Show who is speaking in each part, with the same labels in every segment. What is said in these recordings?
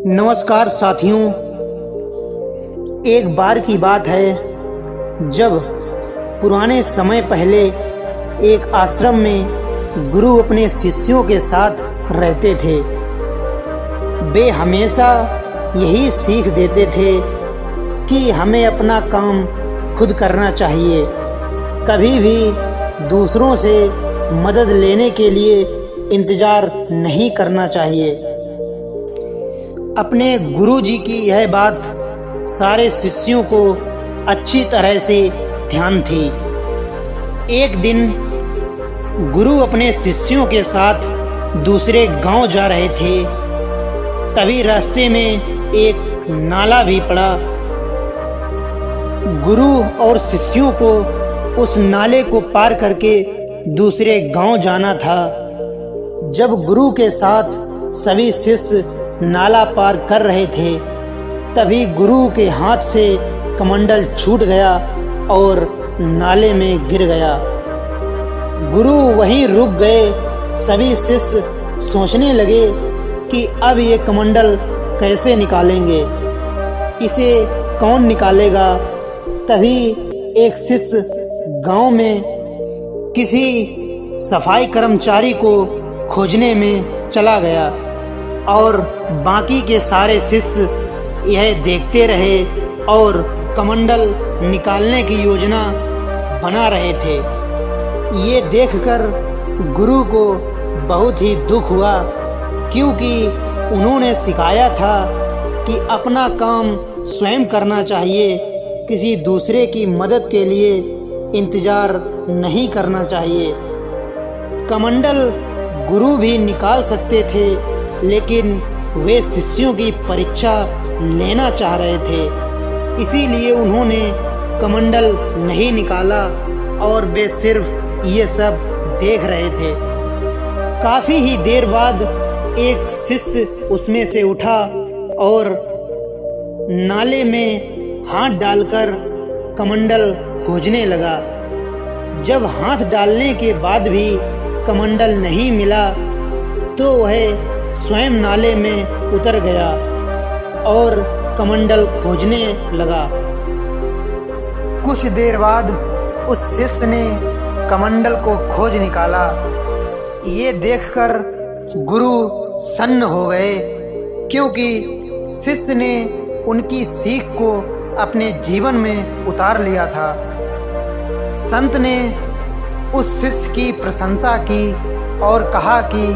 Speaker 1: नमस्कार साथियों। एक बार की बात है जब पुराने समय पहले एक आश्रम में गुरु अपने शिष्यों के साथ रहते थे। वे हमेशा यही सीख देते थे कि हमें अपना काम खुद करना चाहिए, कभी भी दूसरों से मदद लेने के लिए इंतज़ार नहीं करना चाहिए। अपने गुरुजी की यह बात सारे शिष्यों को अच्छी तरह से ध्यान थी। एक दिन गुरु अपने शिष्यों के साथ दूसरे गांव जा रहे थे। तभी रास्ते में एक नाला भी पड़ा। गुरु और शिष्यों को उस नाले को पार करके दूसरे गांव जाना था। जब गुरु के साथ सभी शिष्य नाला पार कर रहे थे, तभी गुरु के हाथ से कमंडल छूट गया और नाले में गिर गया। गुरु वहीं रुक गए। सभी शिष्य सोचने लगे कि अब ये कमंडल कैसे निकालेंगे, इसे कौन निकालेगा। तभी एक शिष्य गांव में किसी सफाई कर्मचारी को खोजने में चला गया और बाकी के सारे शिष्य यह देखते रहे और कमंडल निकालने की योजना बना रहे थे। ये देखकर गुरु को बहुत ही दुख हुआ, क्योंकि उन्होंने सिखाया था कि अपना काम स्वयं करना चाहिए, किसी दूसरे की मदद के लिए इंतज़ार नहीं करना चाहिए। कमंडल गुरु भी निकाल सकते थे, लेकिन वे शिष्यों की परीक्षा लेना चाह रहे थे, इसीलिए उन्होंने कमंडल नहीं निकाला और वे सिर्फ ये सब देख रहे थे। काफ़ी ही देर बाद एक शिष्य उसमें से उठा और नाले में हाथ डालकर कमंडल खोजने लगा। जब हाथ डालने के बाद भी कमंडल नहीं मिला, तो वह स्वयं नाले में उतर गया और कमंडल खोजने लगा। कुछ देर बाद उस शिष्य ने कमंडल को खोज निकाला। ये देखकर गुरु सन्न हो गए, क्योंकि शिष्य ने उनकी सीख को अपने जीवन में उतार लिया था। संत ने उस शिष्य की प्रशंसा की और कहा कि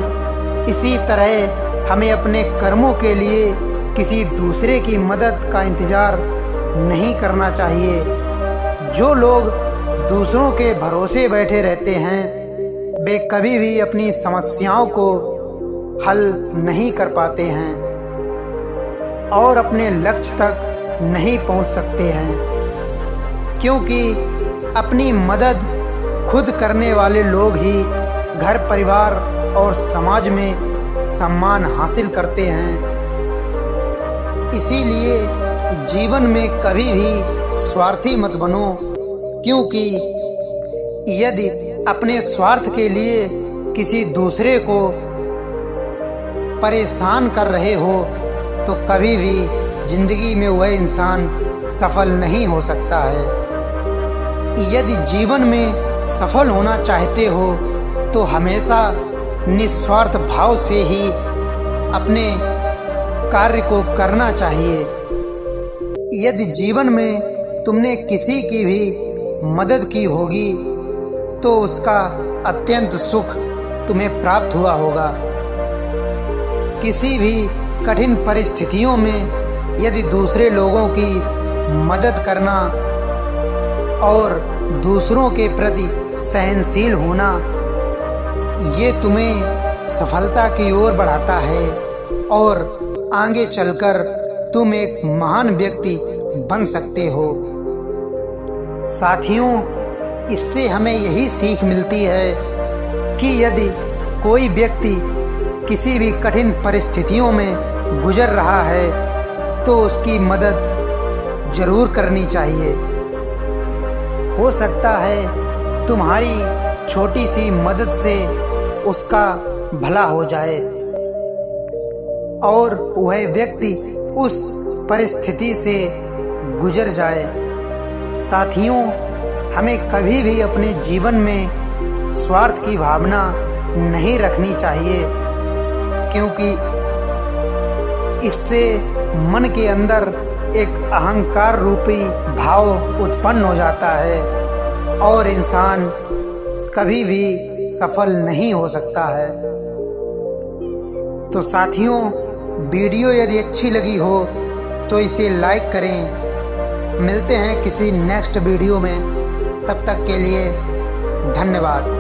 Speaker 1: इसी तरह हमें अपने कर्मों के लिए किसी दूसरे की मदद का इंतज़ार नहीं करना चाहिए। जो लोग दूसरों के भरोसे बैठे रहते हैं, वे कभी भी अपनी समस्याओं को हल नहीं कर पाते हैं और अपने लक्ष्य तक नहीं पहुंच सकते हैं, क्योंकि अपनी मदद खुद करने वाले लोग ही घर, परिवार और समाज में सम्मान हासिल करते हैं। इसीलिए जीवन में कभी भी स्वार्थी मत बनो, क्योंकि यदि अपने स्वार्थ के लिए किसी दूसरे को परेशान कर रहे हो, तो कभी भी जिंदगी में वह इंसान सफल नहीं हो सकता है। यदि जीवन में सफल होना चाहते हो, तो हमेशा निस्वार्थ भाव से ही अपने कार्य को करना चाहिए। यदि जीवन में तुमने किसी की भी मदद की होगी, तो उसका अत्यंत सुख तुम्हें प्राप्त हुआ होगा। किसी भी कठिन परिस्थितियों में यदि दूसरे लोगों की मदद करना और दूसरों के प्रति सहनशील होना, ये तुम्हें सफलता की ओर बढ़ाता है और आगे चलकर तुम एक महान व्यक्ति बन सकते हो। साथियों, इससे हमें यही सीख मिलती है कि यदि कोई व्यक्ति किसी भी कठिन परिस्थितियों में गुजर रहा है, तो उसकी मदद जरूर करनी चाहिए। हो सकता है तुम्हारी छोटी सी मदद से उसका भला हो जाए और वह व्यक्ति उस परिस्थिति से गुजर जाए। साथियों, हमें कभी भी अपने जीवन में स्वार्थ की भावना नहीं रखनी चाहिए, क्योंकि इससे मन के अंदर एक अहंकार रूपी भाव उत्पन्न हो जाता है और इंसान कभी भी सफल नहीं हो सकता है। तो साथियों, वीडियो यदि अच्छी लगी हो तो इसे लाइक करें। मिलते हैं किसी नेक्स्ट वीडियो में, तब तक के लिए धन्यवाद।